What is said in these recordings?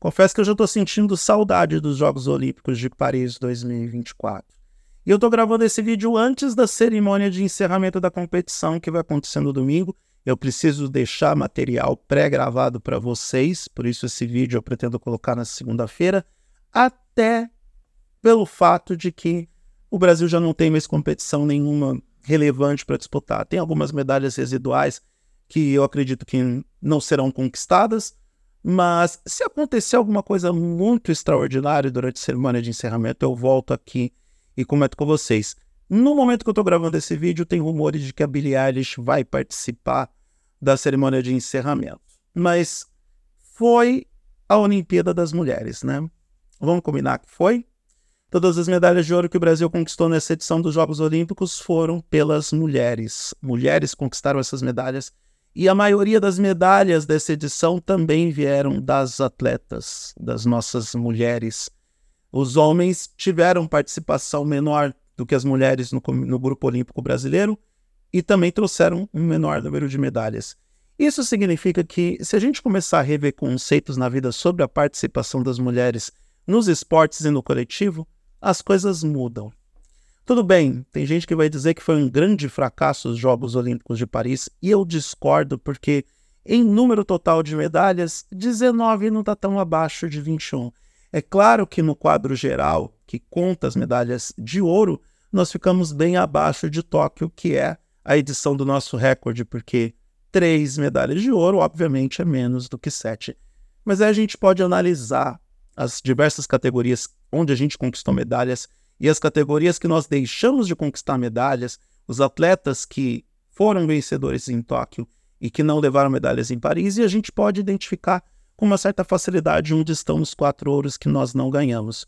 Confesso que eu já estou sentindo saudade dos Jogos Olímpicos de Paris 2024. E eu estou gravando esse vídeo antes da cerimônia de encerramento da competição, que vai acontecer no domingo. Eu preciso deixar material pré-gravado para vocês, por isso esse vídeo eu pretendo colocar na segunda-feira, até pelo fato de que o Brasil já não tem mais competição nenhuma relevante para disputar. Tem algumas medalhas residuais que eu acredito que não serão conquistadas, mas se acontecer alguma coisa muito extraordinária durante a cerimônia de encerramento, eu volto aqui e comento com vocês. No momento que eu estou gravando esse vídeo, tem rumores de que a Billie Eilish vai participar da cerimônia de encerramento. Mas foi a Olimpíada das Mulheres, né? Vamos combinar que foi? Todas as medalhas de ouro que o Brasil conquistou nessa edição dos Jogos Olímpicos foram pelas mulheres. Mulheres conquistaram essas medalhas. E a maioria das medalhas dessa edição também vieram das atletas, das nossas mulheres. Os homens tiveram participação menor do que as mulheres no grupo olímpico brasileiro e também trouxeram um menor número de medalhas. Isso significa que, se a gente começar a rever conceitos na vida sobre a participação das mulheres nos esportes e no coletivo, as coisas mudam. Tudo bem, tem gente que vai dizer que foi um grande fracasso os Jogos Olímpicos de Paris, e eu discordo porque, em número total de medalhas, 19 não está tão abaixo de 21. É claro que no quadro geral, que conta as medalhas de ouro, nós ficamos bem abaixo de Tóquio, que é a edição do nosso recorde, porque 3 medalhas de ouro, obviamente, é menos do que 7. Mas aí a gente pode analisar as diversas categorias onde a gente conquistou medalhas e as categorias que nós deixamos de conquistar medalhas, os atletas que foram vencedores em Tóquio e que não levaram medalhas em Paris, e a gente pode identificar com uma certa facilidade onde estão os 4 ouros que nós não ganhamos.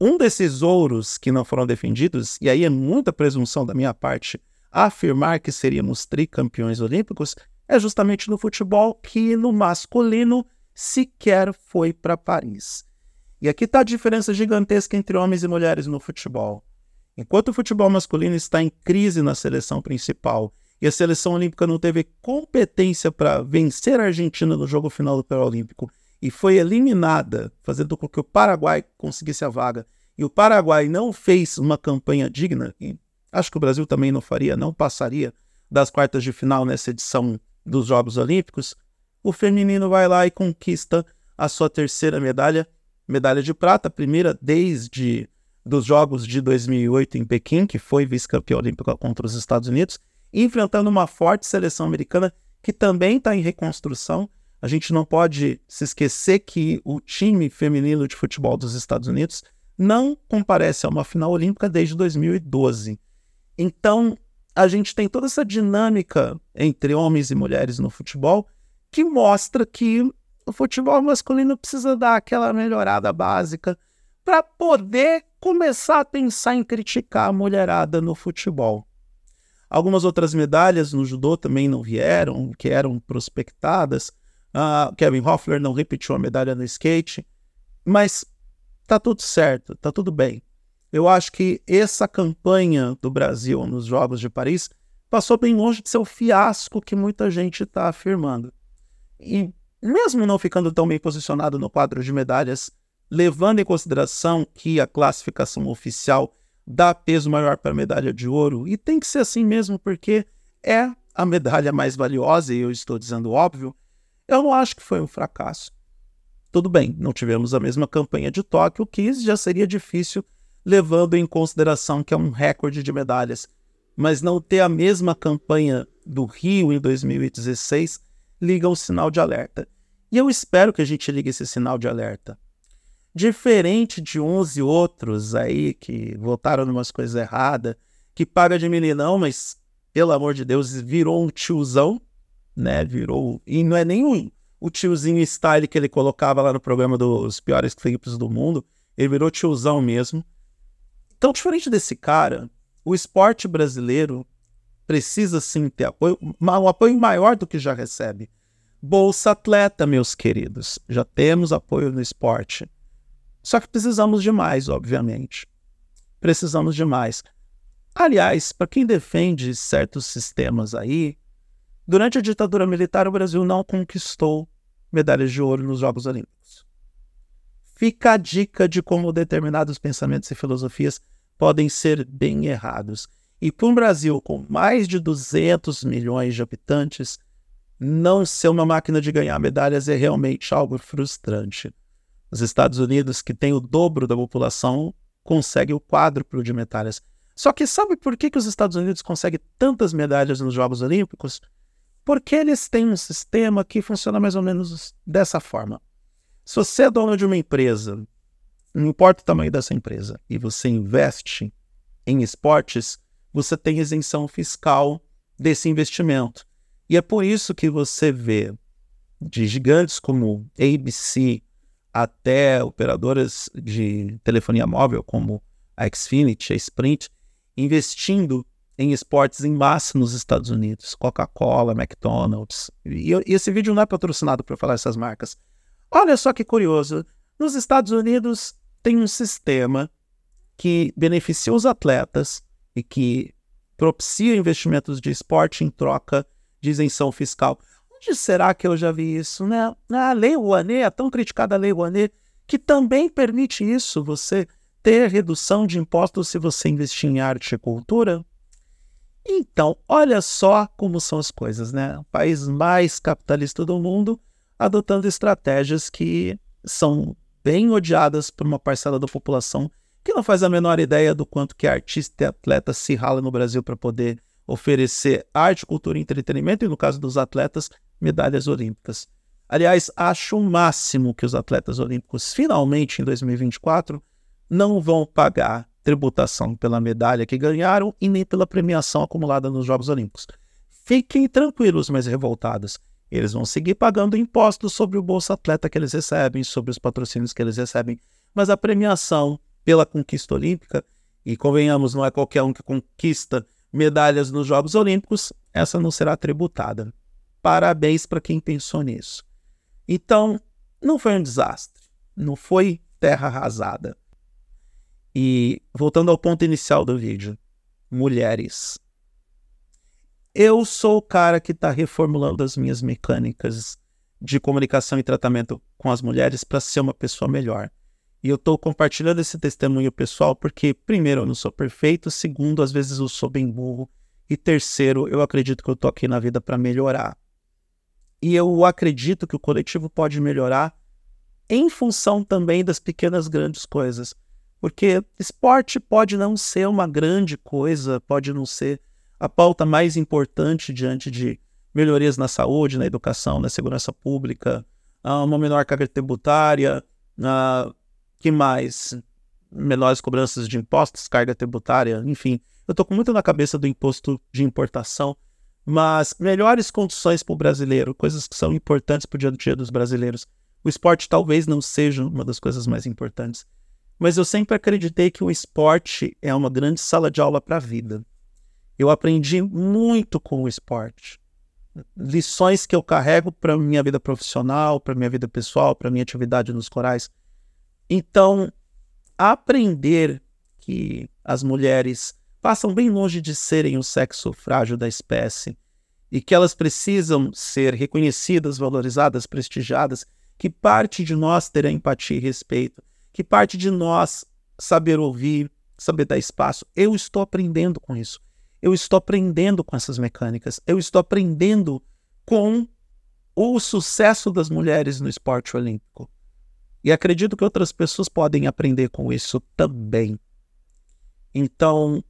Um desses ouros que não foram defendidos, e aí é muita presunção da minha parte afirmar que seríamos tricampeões olímpicos, é justamente no futebol, que no masculino sequer foi para Paris. E aqui está a diferença gigantesca entre homens e mulheres no futebol. Enquanto o futebol masculino está em crise na seleção principal e a seleção olímpica não teve competência para vencer a Argentina no jogo final do Pré-Olímpico e foi eliminada, fazendo com que o Paraguai conseguisse a vaga, e o Paraguai não fez uma campanha digna, e acho que o Brasil também não faria, não passaria das quartas de final nessa edição dos Jogos Olímpicos, o feminino vai lá e conquista a sua 3ª medalha de prata, a primeira desde dos Jogos de 2008 em Pequim, que foi vice-campeã olímpica contra os Estados Unidos, enfrentando uma forte seleção americana que também está em reconstrução. A gente não pode se esquecer que o time feminino de futebol dos Estados Unidos não comparece a uma final olímpica desde 2012. Então, a gente tem toda essa dinâmica entre homens e mulheres no futebol que mostra que o futebol masculino precisa dar aquela melhorada básica para poder começar a pensar em criticar a mulherada no futebol. Algumas outras medalhas no judô também não vieram, que eram prospectadas. Kevin Hoffler não repetiu a medalha no skate, mas tá tudo certo, tá tudo bem. Eu acho que essa campanha do Brasil nos Jogos de Paris passou bem longe de ser o fiasco que muita gente está afirmando. E mesmo não ficando tão bem posicionado no quadro de medalhas, levando em consideração que a classificação oficial dá peso maior para a medalha de ouro, e tem que ser assim mesmo porque é a medalha mais valiosa, e eu estou dizendo óbvio, eu não acho que foi um fracasso. Tudo bem, não tivemos a mesma campanha de Tóquio, que já seria difícil, levando em consideração que é um recorde de medalhas, mas não ter a mesma campanha do Rio em 2016 liga um sinal de alerta. E eu espero que a gente ligue esse sinal de alerta. Diferente de uns e outros aí que votaram em umas coisas erradas, que paga de meninão, mas, pelo amor de Deus, virou um tiozão, né? Virou... E não é nem o tiozinho style que ele colocava lá no programa dos piores clipes do mundo, ele virou tiozão mesmo. Então, diferente desse cara, o esporte brasileiro precisa sim ter apoio, um apoio maior do que já recebe. Bolsa Atleta, meus queridos. Já temos apoio no esporte. Só que precisamos de mais, obviamente. Precisamos de mais. Aliás, para quem defende certos sistemas aí, durante a ditadura militar o Brasil não conquistou medalhas de ouro nos Jogos Olímpicos. fica a dica de como determinados pensamentos e filosofias podem ser bem errados. E para um Brasil com mais de 200 milhões de habitantes, não ser uma máquina de ganhar medalhas é realmente algo frustrante. Os Estados Unidos, que tem o dobro da população, consegue o quádruplo de medalhas. Só que sabe por que os Estados Unidos conseguem tantas medalhas nos Jogos Olímpicos? Porque eles têm um sistema que funciona mais ou menos dessa forma. Se você é dono de uma empresa, não importa o tamanho dessa empresa, e você investe em esportes, você tem isenção fiscal desse investimento. E é por isso que você vê de gigantes como ABC até operadoras de telefonia móvel como a Xfinity, a Sprint, investindo em esportes em massa nos Estados Unidos. Coca-Cola, McDonald's. E esse vídeo não é patrocinado para falar essas marcas. Olha só que curioso. Nos Estados Unidos tem um sistema que beneficia os atletas e que propicia investimentos de esporte em troca de isenção fiscal. Onde será que eu já vi isso, né? A Lei Rouanet, a tão criticada Lei Rouanet, que também permite isso, você ter redução de impostos se você investir em arte e cultura. Então, olha só como são as coisas, né? O país mais capitalista do mundo adotando estratégias que são bem odiadas por uma parcela da população que não faz a menor ideia do quanto que artista e atleta se rala no Brasil para poder oferecer arte, cultura e entretenimento, e no caso dos atletas, medalhas olímpicas. Aliás, acho o máximo que os atletas olímpicos, finalmente, em 2024, não vão pagar tributação pela medalha que ganharam e nem pela premiação acumulada nos Jogos Olímpicos. Fiquem tranquilos, mas revoltados. Eles vão seguir pagando impostos sobre o Bolsa Atleta que eles recebem, sobre os patrocínios que eles recebem, mas a premiação pela conquista olímpica, e convenhamos, não é qualquer um que conquista medalhas nos Jogos Olímpicos, essa não será tributada. Parabéns para quem pensou nisso. Então, não foi um desastre, não foi terra arrasada. E voltando ao ponto inicial do vídeo, mulheres. Eu sou o cara que está reformulando as minhas mecânicas de comunicação e tratamento com as mulheres para ser uma pessoa melhor. E eu estou compartilhando esse testemunho pessoal porque, primeiro, eu não sou perfeito, segundo, às vezes eu sou bem burro, e terceiro, eu acredito que eu estou aqui na vida para melhorar. E eu acredito que o coletivo pode melhorar em função também das pequenas grandes coisas. Porque esporte pode não ser uma grande coisa, pode não ser a pauta mais importante diante de melhorias na saúde, na educação, na segurança pública, uma menor carga tributária, que mais? Menores cobranças de impostos, carga tributária, enfim. Eu estou com muito na cabeça do imposto de importação, mas melhores condições para o brasileiro, coisas que são importantes para o dia a dia dos brasileiros. O esporte talvez não seja uma das coisas mais importantes, mas eu sempre acreditei que o esporte é uma grande sala de aula para a vida. Eu aprendi muito com o esporte. Lições que eu carrego para a minha vida profissional, para a minha vida pessoal, para a minha atividade nos corais. Então, aprender que as mulheres passam bem longe de serem o sexo frágil da espécie e que elas precisam ser reconhecidas, valorizadas, prestigiadas, que parte de nós ter empatia e respeito, que parte de nós saber ouvir, saber dar espaço. Eu estou aprendendo com isso. Eu estou aprendendo com essas mecânicas. Eu estou aprendendo com o sucesso das mulheres no esporte olímpico. E acredito que outras pessoas podem aprender com isso também. Então,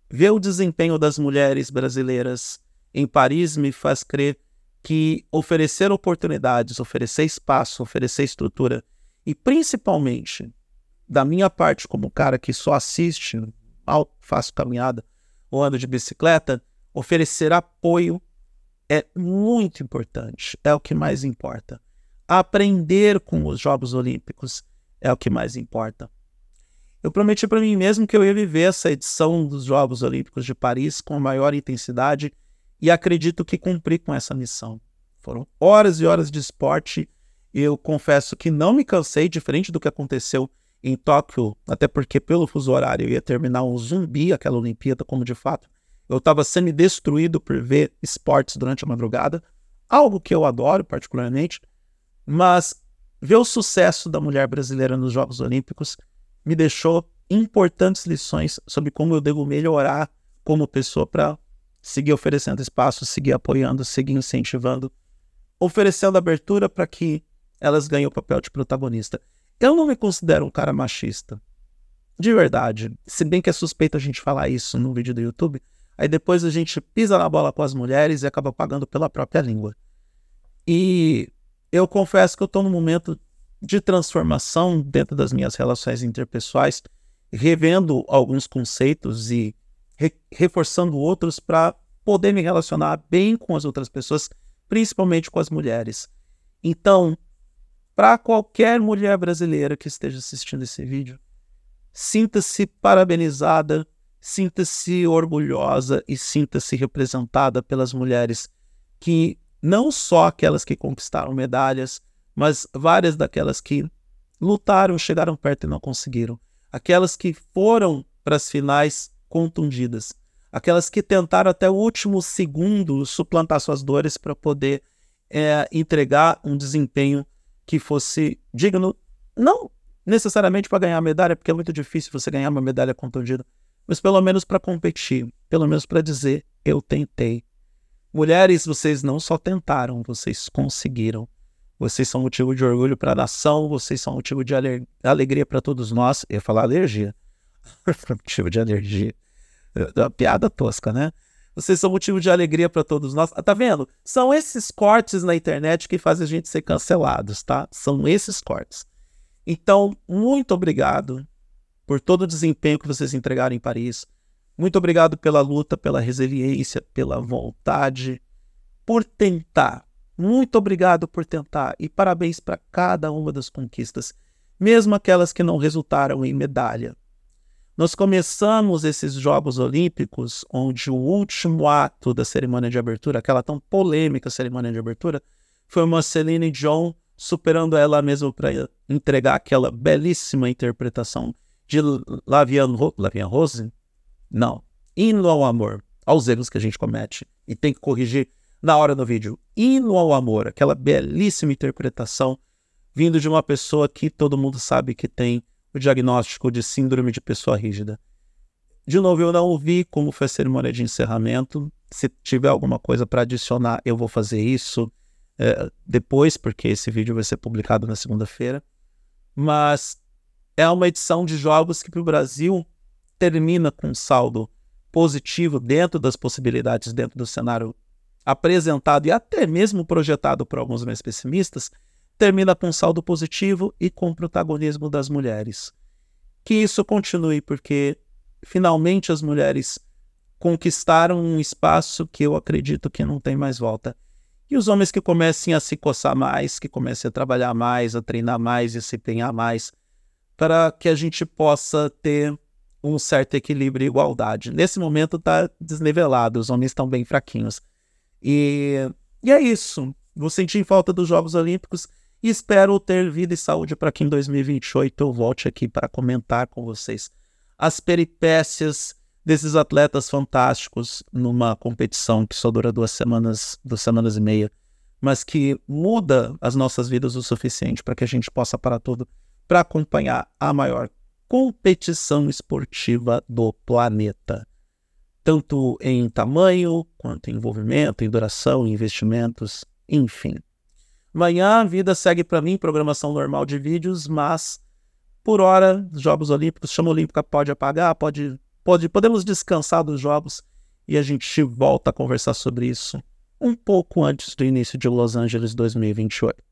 ver o desempenho das mulheres brasileiras em Paris me faz crer que oferecer oportunidades, oferecer espaço, oferecer estrutura e principalmente da minha parte como cara que só assiste, faço caminhada ou ando de bicicleta, oferecer apoio é muito importante, é o que mais importa. Aprender com os Jogos Olímpicos é o que mais importa. Eu prometi para mim mesmo que eu ia viver essa edição dos Jogos Olímpicos de Paris com a maior intensidade e acredito que cumpri com essa missão. Foram horas e horas de esporte e eu confesso que não me cansei, diferente do que aconteceu em Tóquio, até porque pelo fuso horário eu ia terminar um zumbi aquela Olimpíada, como de fato eu estava semi-destruído por ver esportes durante a madrugada, algo que eu adoro particularmente, mas ver o sucesso da mulher brasileira nos Jogos Olímpicos me deixou importantes lições sobre como eu devo melhorar como pessoa para seguir oferecendo espaço, seguir apoiando, seguir incentivando, oferecendo abertura para que elas ganhem o papel de protagonista. Eu não me considero um cara machista, de verdade. Se bem que é suspeito a gente falar isso num vídeo do YouTube, aí depois a gente pisa na bola com as mulheres e acaba pagando pela própria língua. E eu confesso que eu estou num momento de transformação dentro das minhas relações interpessoais, revendo alguns conceitos e reforçando outros para poder me relacionar bem com as outras pessoas, principalmente com as mulheres. Então, para qualquer mulher brasileira que esteja assistindo esse vídeo, sinta-se parabenizada, sinta-se orgulhosa e sinta-se representada pelas mulheres que, não só aquelas que conquistaram medalhas, mas várias daquelas que lutaram, chegaram perto e não conseguiram. Aquelas que foram para as finais contundidas. Aquelas que tentaram até o último segundo suplantar suas dores para poder entregar um desempenho que fosse digno, não necessariamente para ganhar a medalha, porque é muito difícil você ganhar uma medalha contundida, mas pelo menos para competir, pelo menos para dizer, eu tentei. Mulheres, vocês não só tentaram, vocês conseguiram. Vocês são motivo de orgulho para a nação, vocês são motivo de alegria para todos nós. Eu ia falar alergia. Motivo de alergia. É uma piada tosca, né? Vocês são motivo de alegria para todos nós. Tá vendo? São esses cortes na internet que fazem a gente ser cancelados, tá? São esses cortes. Então, muito obrigado por todo o desempenho que vocês entregaram em Paris. Muito obrigado pela luta, pela resiliência, pela vontade, por tentar. Muito obrigado por tentar e parabéns para cada uma das conquistas, mesmo aquelas que não resultaram em medalha. Nós começamos esses Jogos Olímpicos, onde o último ato da cerimônia de abertura, aquela tão polêmica cerimônia de abertura, foi uma Celine Dion superando ela mesma para entregar aquela belíssima interpretação de La Vie en Rose? Não. Hino ao Amor. Aos erros que a gente comete e tem que corrigir na hora do vídeo. Hino ao Amor, aquela belíssima interpretação vindo de uma pessoa que todo mundo sabe que tem o diagnóstico de síndrome de pessoa rígida. De novo, eu não ouvi como foi a cerimônia de encerramento. Se tiver alguma coisa para adicionar, eu vou fazer isso depois, porque esse vídeo vai ser publicado na segunda-feira. Mas é uma edição de jogos que para o Brasil termina com um saldo positivo dentro das possibilidades, dentro do cenário apresentado e até mesmo projetado por alguns mais pessimistas, termina com saldo positivo e com protagonismo das mulheres. Que isso continue, porque finalmente as mulheres conquistaram um espaço que eu acredito que não tem mais volta. E os homens que comecem a se coçar mais, que comecem a trabalhar mais, a treinar mais e a se empenhar mais, para que a gente possa ter um certo equilíbrio e igualdade. Nesse momento está desnivelado, os homens estão bem fraquinhos. E é isso. Vou sentir falta dos Jogos Olímpicos e espero ter vida e saúde para que em 2028 eu volte aqui para comentar com vocês as peripécias desses atletas fantásticos numa competição que só dura 2 semanas e meia, mas que muda as nossas vidas o suficiente para que a gente possa parar tudo para acompanhar a maior competição esportiva do planeta. Tanto em tamanho, quanto em envolvimento, em duração, em investimentos, enfim. Amanhã a vida segue para mim, programação normal de vídeos, mas por hora, Jogos Olímpicos, chama olímpica pode apagar, podemos descansar dos Jogos e a gente volta a conversar sobre isso um pouco antes do início de Los Angeles 2028.